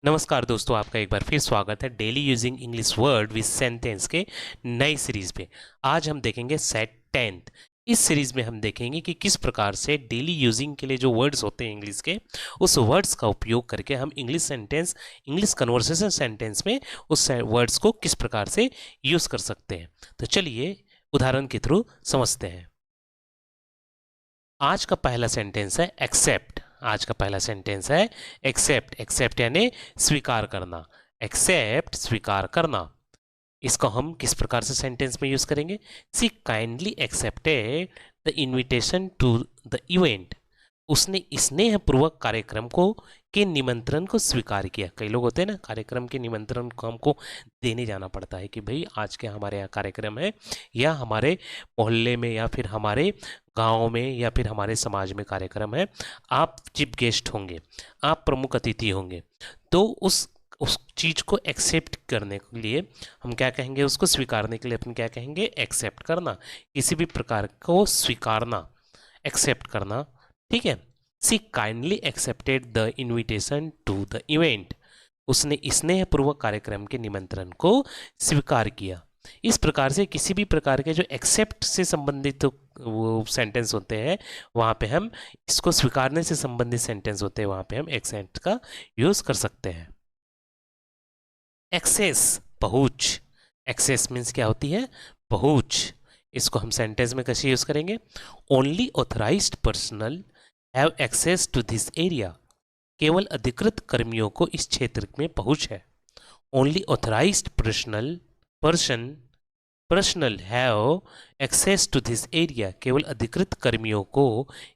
नमस्कार दोस्तों, आपका एक बार फिर स्वागत है daily using English word with sentence के नई सीरीज पे। आज हम देखेंगे सेट 10th। इस सीरीज में हम देखेंगे कि किस प्रकार से डेली यूजिंग के लिए जो वर्ड्स होते हैं इंग्लिश के, उस वर्ड्स का उपयोग करके हम English sentence, English conversation sentence में उस वर्ड्स को किस प्रकार से यूज कर सकते हैं। तो चलिए उदाहरण के थ्रू समझते हैं। आज का पहला सेंटेंस है एक्सेप्ट। आज का पहला सेंटेंस है एक्सेप्ट। एक्सेप्ट यानी स्वीकार करना। एक्सेप्ट स्वीकार करना। इसको हम किस प्रकार से सेंटेंस में यूज करेंगे? She kindly accepted the invitation to the event. उसने स्नेहपूर्वक कार्यक्रम को के निमंत्रण को स्वीकार किया। कई लोग होते हैं ना, कार्यक्रम के निमंत्रण को हमको देने जाना पड़ता है कि भाई आज के हमारे यहाँ कार्यक्रम है, या हमारे मोहल्ले में, या फिर हमारे गांव में, या फिर हमारे समाज में कार्यक्रम है। आप चीफ गेस्ट होंगे, आप प्रमुख अतिथि होंगे। तो उस चीज़ को एक्सेप्ट करने के लिए हम क्या कहेंगे? उसको स्वीकारने के लिए अपन क्या कहेंगे? एक्सेप्ट करना। किसी भी प्रकार को स्वीकारना, एक्सेप्ट करना। ठीक है। She kindly accepted the invitation to the event. उसने स्नेहपूर्वक कार्यक्रम के निमंत्रण को स्वीकार किया। इस प्रकार से किसी भी प्रकार के जो एक्सेप्ट से संबंधित वो सेंटेंस होते हैं, वहाँ पे हम इसको स्वीकारने से संबंधित सेंटेंस होते हैं, वहाँ पे हम एक्सेप्ट का यूज कर सकते हैं। एक्सेस, पहुँच। एक्सेस मीन्स क्या होती है? पहुँच। इसको हम सेंटेंस में कैसे यूज करेंगे? Only authorised personnel have access to this area. केवल अधिकृत कर्मियों को इस क्षेत्र में पहुंच है। Only authorised personnel have access to this area. केवल अधिकृत कर्मियों को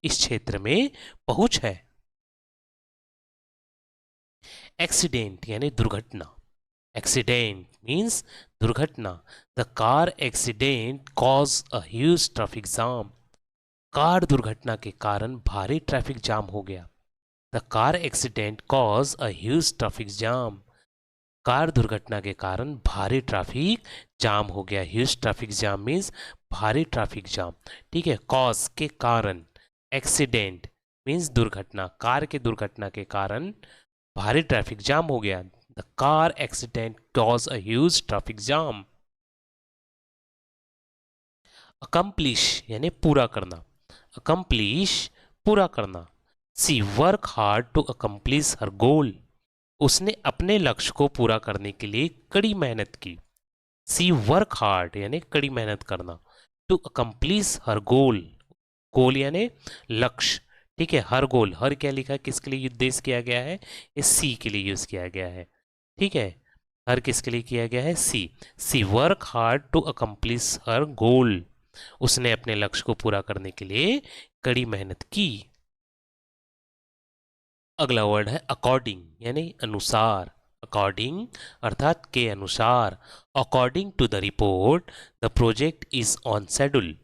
इस क्षेत्र में पहुंच है। एक्सीडेंट यानी दुर्घटना। एक्सीडेंट मीन्स दुर्घटना। The car accident cause a huge traffic jam. Car दुर्घटना के कारण भारी ट्रैफिक जाम हो गया। The car accident cause a huge traffic jam. Car दुर्घटना के कारण भारी ट्रैफिक जाम हो गया। ह्यूज ट्रैफिक जाम मीन्स भारी ट्रैफिक जाम। ठीक है। कॉज के कारण, एक्सीडेंट मीन्स दुर्घटना। कार के दुर्घटना के कारण भारी ट्रैफिक जाम हो गया। The car accident cause a huge traffic jam. Accomplish यानी पूरा करना। अकम्प्लिश पूरा करना। She work hard to accomplish हर गोल। उसने अपने लक्ष्य को पूरा करने के लिए कड़ी मेहनत की। सी वर्क हार्ड यानी कड़ी मेहनत करना। टू अकम्प्लिश हर गोल। गोल यानी लक्ष्य। ठीक है। हर गोल, हर क्या लिखा है, किसके लिए उद्देश्य किया गया है? ये सी के लिए यूज किया गया है। ठीक है। हर किसके लिए किया गया है? सी। सी वर्क हार्ड टू अकम्प्लिश हर गोल। उसने अपने लक्ष्य को पूरा करने के लिए कड़ी मेहनत की। अगला वर्ड है अकॉर्डिंग यानी अनुसार। अकॉर्डिंग अर्थात के अनुसार। According to the report the project is on schedule.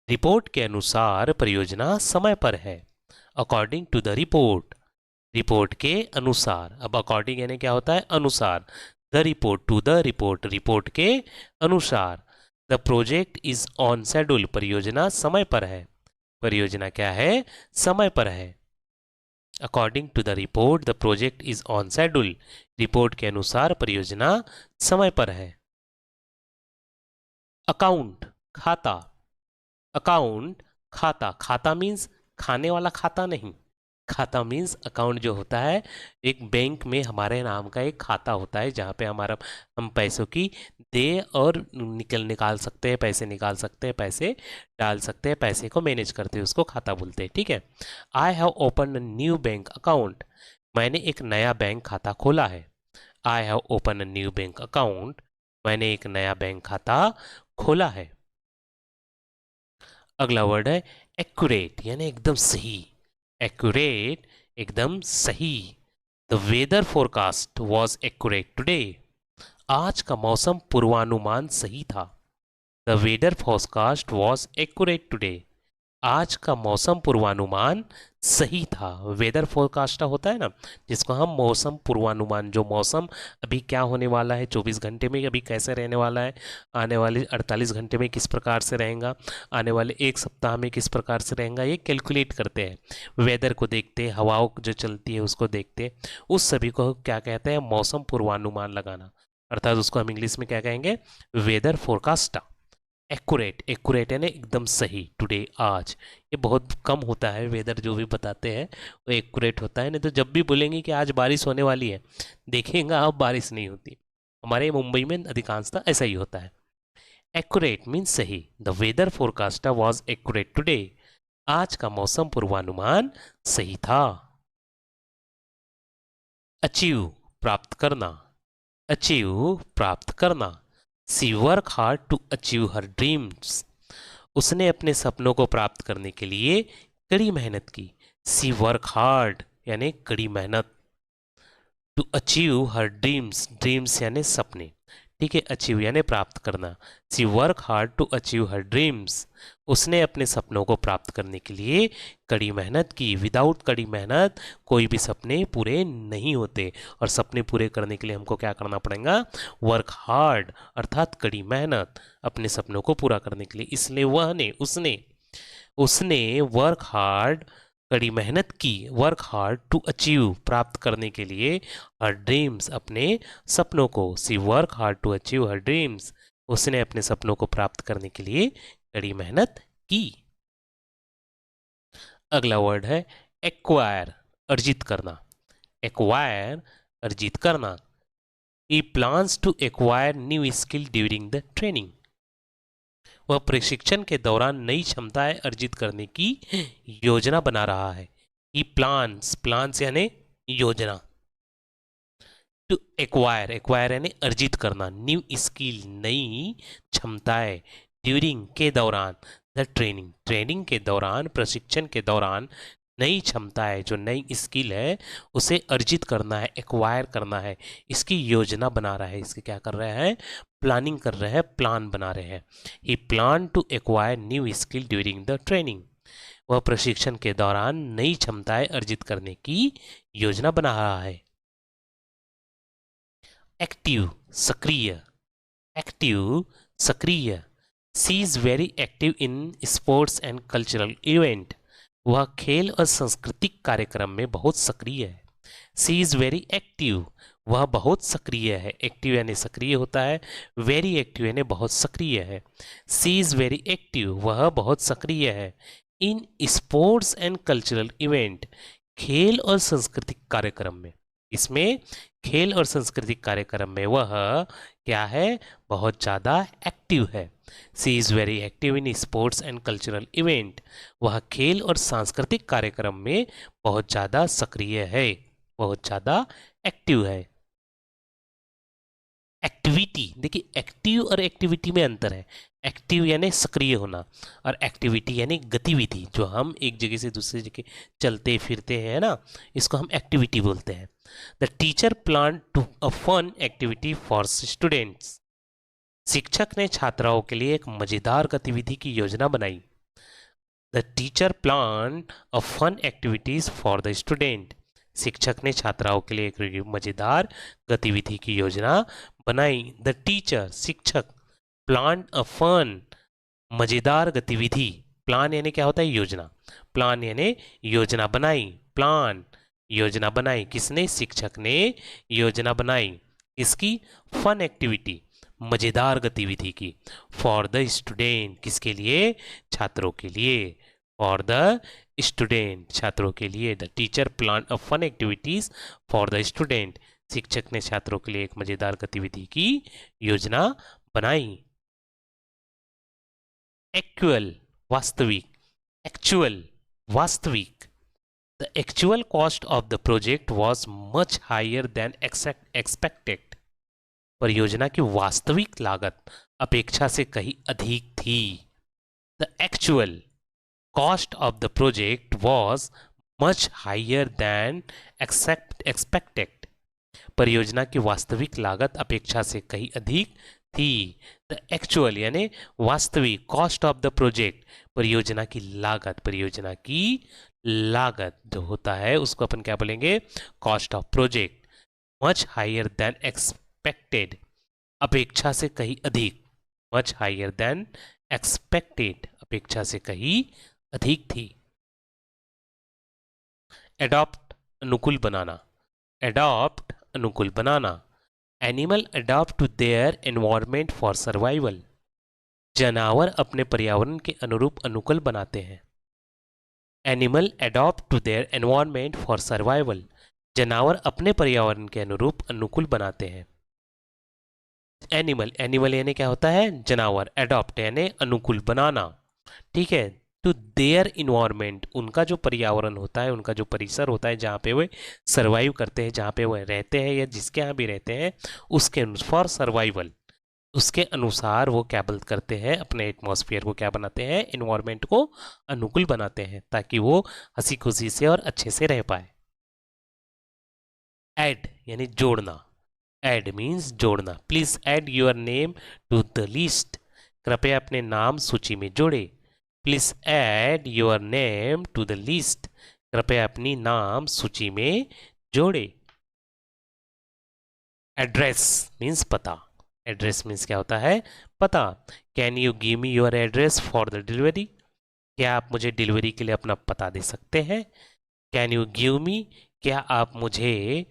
रिपोर्ट के अनुसार परियोजना समय पर है। अकॉर्डिंग टू द रिपोर्ट, रिपोर्ट के अनुसार। अब अकॉर्डिंग यानी क्या होता है? अनुसार। The report, to the report, रिपोर्ट के अनुसार। The project is on schedule, परियोजना समय पर है। परियोजना क्या है? समय पर है। According to the report the project is on schedule. रिपोर्ट के अनुसार परियोजना समय पर है। अकाउंट, खाता। अकाउंट, खाता। खाता मीन्स खाने वाला खाता नहीं। खाता मीन्स अकाउंट जो होता है, एक बैंक में हमारे नाम का एक खाता होता है, जहाँ पे हमारा हम पैसों की दे और निकाल सकते हैं, पैसे निकाल सकते हैं, पैसे डाल सकते हैं, पैसे को मैनेज करते हैं, उसको खाता बोलते हैं। ठीक है। I have open a new bank account. मैंने एक नया बैंक खाता खोला है। I have open a new bank account. मैंने एक नया बैंक खाता खोला है। अगला वर्ड है एक्यूरेट यानी एकदम सही। एक्यूरेट एकदम सही। The weather forecast was accurate today. आज का मौसम पूर्वानुमान सही था। The weather forecast was accurate today. आज का मौसम पूर्वानुमान सही था। वेदर फोरकास्ट होता है ना, जिसको हम मौसम पूर्वानुमान, जो मौसम अभी क्या होने वाला है 24 घंटे में, अभी कैसे रहने वाला है, आने वाले 48 घंटे में किस प्रकार से रहेगा, आने वाले एक सप्ताह में किस प्रकार से रहेगा, ये कैलकुलेट करते हैं। वेदर को देखते, हवाओं जो चलती है उसको देखते, उस सभी को क्या कहते हैं, मौसम पूर्वानुमान लगाना। अर्थात उसको हम इंग्लिश में क्या कहेंगे, वेदर फोरकास्ट। एक्यूरेट, एक्यूरेट है ना एकदम सही, टुडे आज। ये बहुत कम होता है वेदर जो भी बताते हैं वो एक्यूरेट होता है, नहीं तो जब भी बोलेंगे कि आज बारिश होने वाली है, देखेंगे अब बारिश नहीं होती। हमारे मुंबई में अधिकांशतः ऐसा ही होता है। एक्यूरेट मीन्स सही। The weather forecaster was accurate today. आज का मौसम पूर्वानुमान सही था। अचीव, प्राप्त करना। अचीव, प्राप्त करना। She work hard to achieve her dreams. उसने अपने सपनों को प्राप्त करने के लिए कड़ी मेहनत की। सी वर्क हार्ड यानी कड़ी मेहनत, to achieve her dreams, dreams यानी सपने, ठीक है, अचीव यानी प्राप्त करना। She work hard to achieve her dreams. उसने अपने सपनों को प्राप्त करने के लिए कड़ी मेहनत की। विदाउट कड़ी मेहनत कोई भी सपने पूरे नहीं होते, और सपने पूरे करने के लिए हमको क्या करना पड़ेगा, वर्क हार्ड, अर्थात कड़ी मेहनत अपने सपनों को पूरा करने के लिए। इसलिए उसने उसने वर्क हार्ड, कड़ी मेहनत की, वर्क हार्ड टू अचीव, प्राप्त करने के लिए, हर ड्रीम्स, अपने सपनों को। She work hard to achieve her dreams. उसने अपने सपनों को प्राप्त करने के लिए कड़ी मेहनत की। अगला वर्ड है एक्वायर, अर्जित करना। एक्वायर, अर्जित करना। He plans to acquire new skill during the training. वह प्रशिक्षण के दौरान नई क्षमताएं अर्जित करने की योजना बना रहा है। ही प्लान्स, प्लान्स यानी योजना। टू एक्वायर, एक्वायर यानी अर्जित करना, न्यू स्किल, नई क्षमताएं, ड्यूरिंग के दौरान, द ट्रेनिंग, ट्रेनिंग के दौरान, प्रशिक्षण के दौरान नई क्षमताएं, जो नई स्किल है उसे अर्जित करना है, एक्वायर करना है, इसकी योजना बना रहा है। इसकी क्या कर रहे हैं, प्लानिंग कर रहे हैं, प्लान बना रहे हैं। He plan to acquire new skill during the training. वह प्रशिक्षण के दौरान नई क्षमताएं अर्जित करने की योजना बना रहा है। एक्टिव, सक्रिय। एक्टिव, सक्रिय। She is very active in sports and cultural event. वह खेल और सांस्कृतिक कार्यक्रम में बहुत सक्रिय है। सी इज वेरी एक्टिव, वह बहुत सक्रिय है। एक्टिव यानी सक्रिय होता है, वेरी एक्टिव यानी बहुत सक्रिय है। सी इज वेरी एक्टिव, वह बहुत सक्रिय है। इन स्पोर्ट्स एंड कल्चरल इवेंट, खेल और सांस्कृतिक कार्यक्रम में। इसमें खेल और सांस्कृतिक कार्यक्रम में वह क्या है, बहुत ज़्यादा एक्टिव है। She is very active in sports and cultural event. वह खेल और सांस्कृतिक कार्यक्रम में बहुत ज़्यादा सक्रिय है, बहुत ज़्यादा एक्टिव है। एक्टिविटी, देखिए एक्टिव और एक्टिविटी में अंतर है। एक्टिव यानी सक्रिय होना, और एक्टिविटी यानी गतिविधि, जो हम एक जगह से दूसरी जगह चलते फिरते हैं ना, इसको हम एक्टिविटी बोलते हैं। The teacher plan to a fun activity for students. शिक्षक ने छात्राओं के लिए एक मजेदार गतिविधि की योजना बनाई। The teacher plan a fun activities for the student. शिक्षक ने छात्राओं के लिए एक मजेदार गतिविधि की योजना बनाई। द टीचर, शिक्षक, प्लान अ फन, मजेदार गतिविधि, प्लान यानी क्या होता है, योजना, प्लान यानी योजना बनाई, प्लान, योजना बनाई। किसने, शिक्षक ने योजना बनाई। इसकी फन एक्टिविटी, मजेदार गतिविधि की। फॉर द स्टूडेंट, किसके लिए, छात्रों के लिए। फॉर द स्टूडेंट, छात्रों के लिए। The teacher plan a fun activities for the student. शिक्षक ने छात्रों के लिए एक मजेदार गतिविधि की योजना बनाई। एक्चुअल, वास्तविक। एक्चुअल, वास्तविक। The actual cost of the project was much higher than expected. परियोजना की वास्तविक लागत अपेक्षा से कहीं अधिक थी। The actual cost of the project was much higher than expected. परियोजना की वास्तविक लागत अपेक्षा से कहीं अधिक थी। द एक्चुअल यानी वास्तविक कॉस्ट ऑफ द प्रोजेक्ट, परियोजना की लागत जो होता है उसको अपन क्या बोलेंगे, cost of project. Much higher than expected, अपेक्षा से कहीं अधिक, मच हायर देन एक्सपेक्टेड, अपेक्षा से कहीं अधिक थी। एडॉप्ट अनुकूल बनाना, एडॉप्ट अनुकूल बनाना। Animal adopt to their environment for survival, जानवर अपने पर्यावरण के अनुरूप अनुकूल बनाते हैं। Animal adopt to their environment for survival, जानवर अपने पर्यावरण के अनुरूप अनुकूल बनाते हैं। एनिमल, एनिमल यानी क्या होता है, जानवर। एडॉप्ट यानी अनुकूल बनाना, ठीक है। टू देयर इन्वायरमेंट, उनका जो पर्यावरण होता है, उनका जो परिसर होता है जहाँ पे वे सर्वाइव करते हैं, जहाँ पे वे रहते हैं या जिसके यहाँ भी रहते हैं, उसके फॉर सर्वाइवल, उसके अनुसार वो क्या करते हैं, अपने एटमॉस्फेयर को क्या बनाते हैं, इन्वायरमेंट को अनुकूल बनाते हैं ताकि वो हंसी खुशी से और अच्छे से रह पाए। ऐड यानी जोड़ना, ऐड मीन्स जोड़ना। Please add your name to the list, कृपया अपने नाम सूची में जोड़े। Please add your name to the list, कृपया अपनी नाम सूची में जोड़े। एड्रेस मीन्स पता, एड्रेस मीन्स क्या होता है, पता। Can you give me your address for the delivery, क्या आप मुझे डिलीवरी के लिए अपना पता दे सकते हैं। कैन यू गिव मी, क्या आप मुझे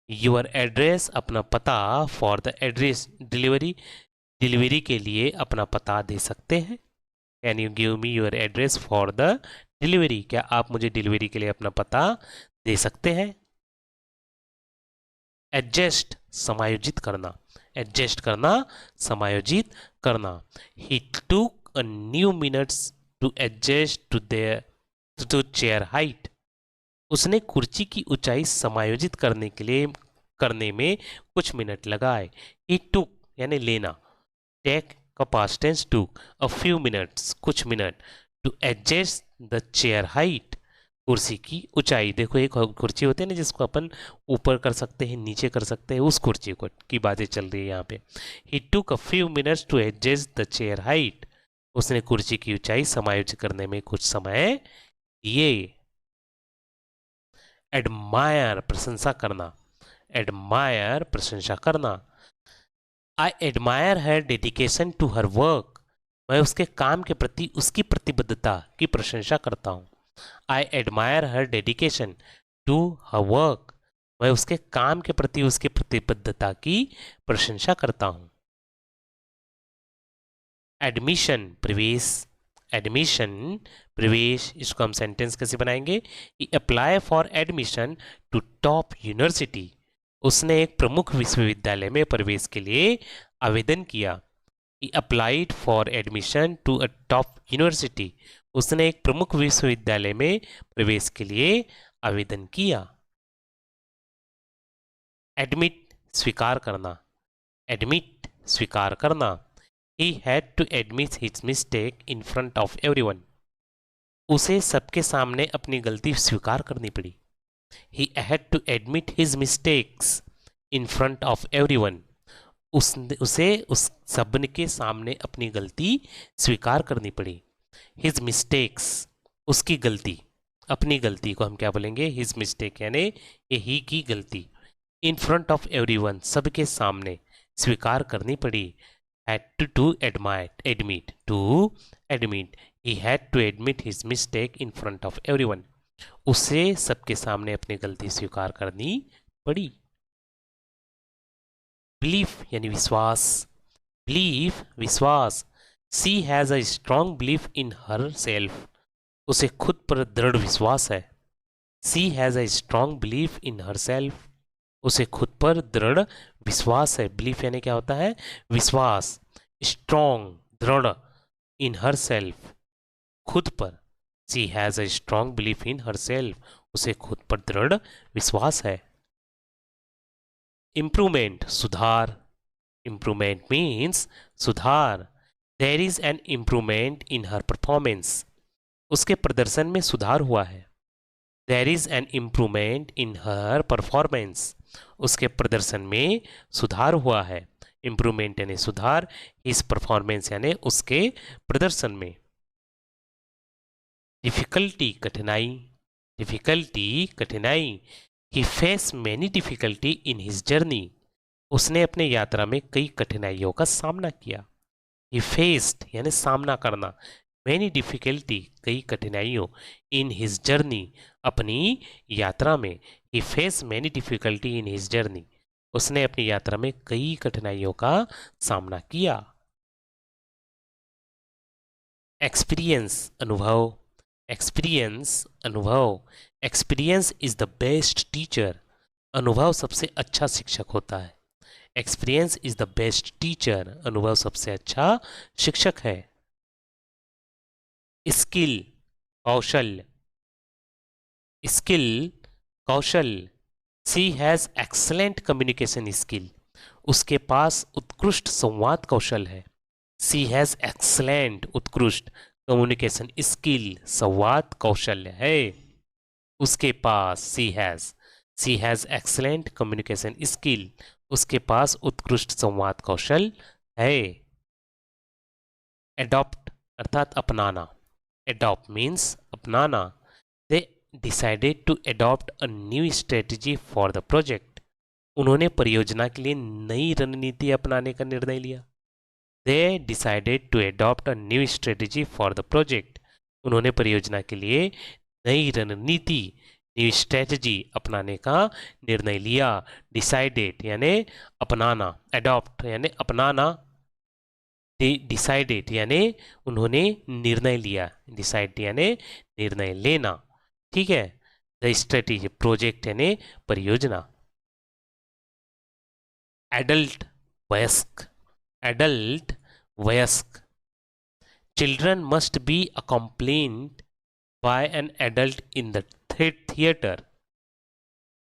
योर एड्रेस, अपना पता, for the address delivery, delivery के लिए अपना पता दे सकते हैं। Can you give me your address for the delivery, क्या आप मुझे डिलीवरी के लिए अपना पता दे सकते हैं। एडजस्ट समायोजित करना, एडजस्ट करना समायोजित करना। He took a new minutes to adjust to their to chair height, उसने कुर्सी की ऊंचाई समायोजित करने में कुछ मिनट लगाए। ही टूक यानी लेना, टेक का past tense took, a few minutes कुछ मिनट, to adjust the chair height, कुर्सी की ऊंचाई। देखो एक कुर्सी होती है ना जिसको अपन ऊपर कर सकते हैं, नीचे कर सकते हैं, उस कुर्सी को की बातें चल रही है यहाँ पे। He took a few minutes to adjust the chair height, उसने कुर्सी की ऊंचाई समायोजित करने में कुछ समय दिए। एडमायर प्रशंसा करना, एडमायर प्रशंसा करना। I admire her dedication to her work, मैं उसके काम के प्रति उसकी प्रतिबद्धता की प्रशंसा करता हूँ। I admire her dedication to her work, मैं उसके काम के प्रति उसकी प्रतिबद्धता की प्रशंसा करता हूँ। एडमिशन प्रवेश, एडमिशन प्रवेश, इसको हम सेंटेंस कैसे बनाएंगे, apply for admission to top university, उसने एक प्रमुख विश्वविद्यालय में प्रवेश के लिए आवेदन किया। He applied for admission to a top university, उसने एक प्रमुख विश्वविद्यालय में प्रवेश के लिए आवेदन किया। एडमिट स्वीकार करना, एडमिट स्वीकार करना। He had to admit his mistake in front of everyone, उसे सबके सामने अपनी गलती स्वीकार करनी पड़ी। He had to admit his mistakes in front of everyone, उसे उस सबन के सामने अपनी गलती स्वीकार करनी पड़ी। हिज मिस्टेक्स, उसकी गलती, अपनी गलती को हम क्या बोलेंगे, हिज मिस्टेक यानी यही की गलती। इन फ्रंट ऑफ एवरीवन, सबके सामने स्वीकार करनी पड़ी। Had to admit, to admit, he had to admit his mistake in front of everyone, उसे सबके सामने अपनी गलती स्वीकार करनी पड़ी। बिलीफ यानी विश्वास, बिलीफ विश्वास। She has a strong belief in herself, उसे खुद पर दृढ़ विश्वास है। She has a strong belief in herself, उसे खुद पर दृढ़ विश्वास है। बिलीफ यानी क्या होता है, विश्वास। स्ट्रॉन्ग दृढ़, इन हर सेल्फ खुद पर। She has a strong belief in herself, उसे खुद पर दृढ़ विश्वास है। इम्प्रूवमेंट सुधार, इम्प्रूवमेंट मीन्स सुधार। There is an improvement in her performance, उसके प्रदर्शन में सुधार हुआ है। There is an improvement in her performance, उसके प्रदर्शन में सुधार हुआ है। इम्प्रूवमेंट यानी सुधार, इस परफॉर्मेंस यानी उसके प्रदर्शन में। डिफिकल्टी कठिनाई, डिफिकल्टी कठिनाई, he face many difficulty in his journey, उसने अपने यात्रा में कई कठिनाइयों का सामना किया। ही फेस्ड यानी सामना करना, मैनी डिफिकल्टी कई कठिनाइयों, इन हिज जर्नी अपनी यात्रा में, he face many difficulty in his journey, उसने अपनी यात्रा में कई कठिनाइयों का सामना किया। एक्सपीरियंस अनुभव, एक्सपीरियंस अनुभव, experience is the best teacher, अनुभव सबसे अच्छा शिक्षक होता है। Experience is the best teacher, अनुभव सबसे अच्छा शिक्षक है। स्किल कौशल, स्किल कौशल, she has excellent communication skill, उसके पास उत्कृष्ट संवाद कौशल है। सी हैज एक्सलेंट उत्कृष्ट कम्युनिकेशन स्किल संवाद कौशल है उसके पास। She has excellent communication skill, उसके पास उत्कृष्ट संवाद कौशल है। एडॉप्ट अर्थात अपनाना, एडॉप्ट मीन्स अपनाना। They decided to adopt a new strategy for the project, उन्होंने परियोजना के लिए नई रणनीति अपनाने का निर्णय लिया। They decided to adopt a new strategy for the project, उन्होंने परियोजना के लिए नई रणनीति, न्यू स्ट्रेटजी अपनाने का निर्णय लिया। डिसाइडेड यानी अपनाना, एडॉप्ट यानी अपनाना, डिसाइडेड यानी उन्होंने निर्णय लिया, डिसाइड यानी निर्णय लेना। ठीक है। द स्ट्रेटेजी प्रोजेक्ट यानी परियोजना। एडल्ट वयस्क, एडल्ट वयस्क, children must be accompanied by an adult in the theatre,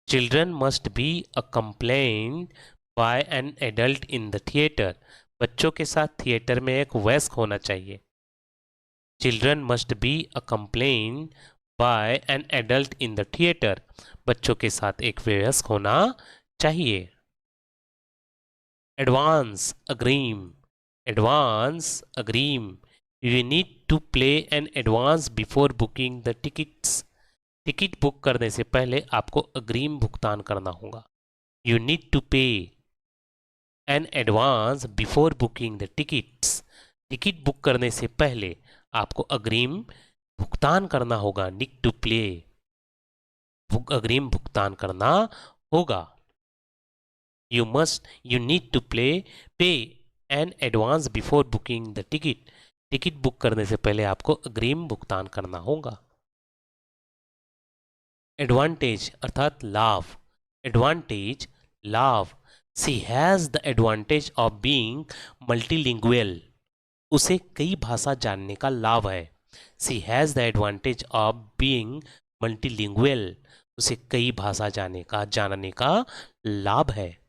children must be accompanied by an adult in the theatre, बच्चों के साथ थिएटर में एक वयस्क होना चाहिए। Children must be accompanied by an adult in the theatre, बच्चों के साथ एक वयस्क होना चाहिए। एडवांस अग्रीम, एडवांस अग्रीम, you need to play an advance before booking the tickets, ticket book करने से पहले आपको अग्रिम भुगतान करना होगा। यू नीड टू पे N advance before booking the tickets, ticket book करने से पहले आपको अग्रिम भुगतान करना होगा। नीड टू प्ले, अग्रिम भुगतान करना होगा। यू नीड टू पे N advance before booking the ticket, ticket book करने से पहले आपको अग्रिम भुगतान करना होगा। एडवांटेज अर्थात लाभ, एडवांटेज लाभ, she has the advantage of being multilingual, उसे कई भाषा जानने का लाभ है। She has the advantage of being multilingual, उसे कई भाषा जानने का लाभ है।